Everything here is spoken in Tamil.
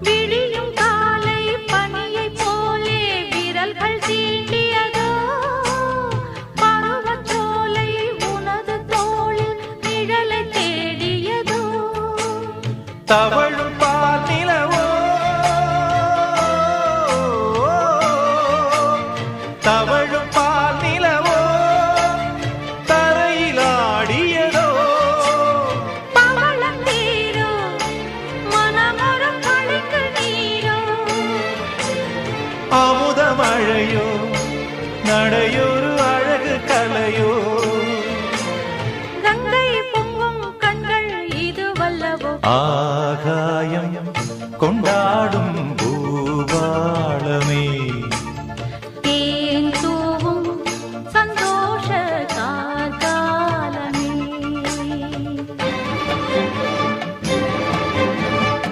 விடியும் காலை பனியை போலே விரல்கள் தீண்டியதோ பருவச்சோலை உனது தோளில் நிழலை தேடியதோ தவழும் பால் நிலவோ தவழும் பால் நிலவோ தரையில் ஆடியதோ பவளம் நீரோ மனமொரு கழிக்கு நீரோ அமுத மழையோ நடையொரு அழகு கலையோ கங்கை பொங்கும் கண்கள் இது வல்லவோ ஆகாயம் கொண்டாடும் பூபாளமே